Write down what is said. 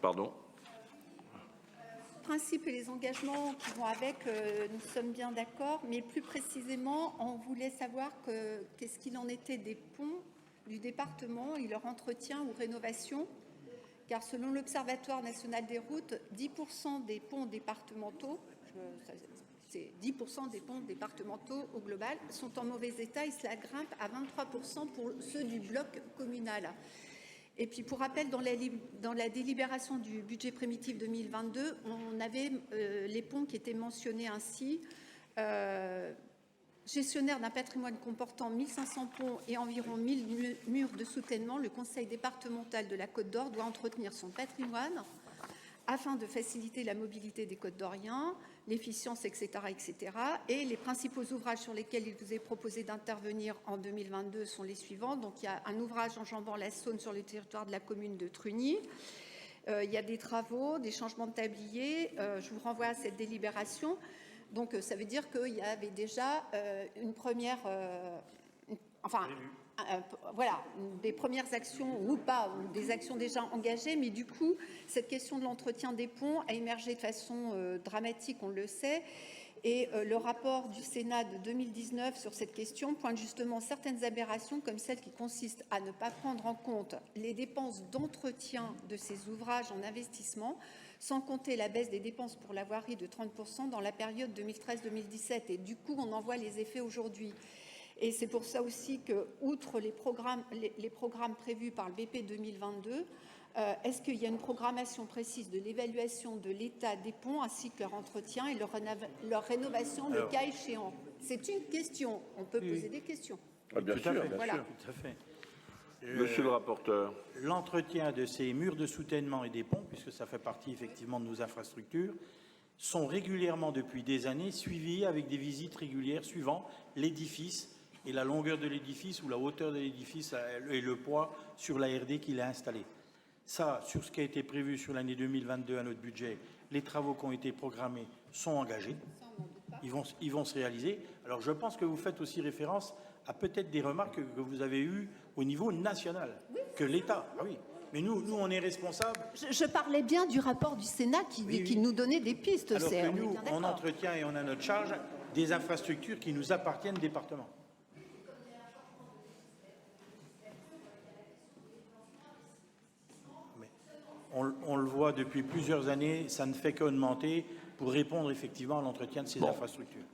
Pardon. Le principe et les engagements qui vont avec, nous sommes bien d'accord, mais plus précisément, on voulait savoir qu'est-ce qu'il en était des ponts du département et leur entretien ou rénovation, car selon l'Observatoire national des routes, 10% des ponts départementaux, c'est 10% des ponts départementaux au global, sont en mauvais état et cela grimpe à 23% pour ceux du bloc communal. Et puis, pour rappel, dans la délibération du budget primitif 2022, on avait les ponts qui étaient mentionnés ainsi. Gestionnaire d'un patrimoine comportant 1500 ponts et environ 1000 murs de soutènement, le conseil départemental de la Côte d'Or doit entretenir son patrimoine afin de faciliter la mobilité des Côte-d'Oriens, l'efficience, etc., etc. Et les principaux ouvrages sur lesquels il vous est proposé d'intervenir en 2022 sont les suivants. Donc, il y a un ouvrage enjambant la Saône sur le territoire de la commune de Trugny. Il y a des travaux, des changements de tablier. Je vous renvoie à cette délibération. Donc, ça veut dire qu'il y avait déjà une première... voilà, des premières actions ou pas, ou des actions déjà engagées, mais du coup, cette question de l'entretien des ponts a émergé de façon dramatique, on le sait, et le rapport du Sénat de 2019 sur cette question pointe justement certaines aberrations comme celle qui consiste à ne pas prendre en compte les dépenses d'entretien de ces ouvrages en investissement, sans compter la baisse des dépenses pour la voirie de 30% dans la période 2013-2017, et du coup, on en voit les effets aujourd'hui. Et c'est pour ça aussi que, outre les programmes prévus par le BP 2022, est-ce qu'il y a une programmation précise de l'évaluation de l'état des ponts ainsi que leur entretien et leur rénovation le cas échéant? C'est une question. On peut poser des questions. Ah, bien sûr, bien voilà. sûr. Tout à fait. Monsieur le rapporteur. L'entretien de ces murs de soutènement et des ponts, puisque ça fait partie effectivement de nos infrastructures, sont régulièrement depuis des années suivis avec des visites régulières suivant l'édifice et la longueur de l'édifice ou la hauteur de l'édifice et le poids sur la RD qu'il a installé. Ça, sur ce qui a été prévu sur l'année 2022 à notre budget, les travaux qui ont été programmés sont engagés. Ils vont se réaliser. Alors, je pense que vous faites aussi référence à peut-être des remarques que vous avez eues au niveau national, que l'État. Ah oui. Mais nous, on est responsables. Je parlais bien du rapport du Sénat qui nous donnait des pistes. Alors que nous, on entretient et on a notre charge des infrastructures qui nous appartiennent département. Mais on le voit depuis plusieurs années, ça ne fait qu'augmenter pour répondre effectivement à l'entretien de ces infrastructures.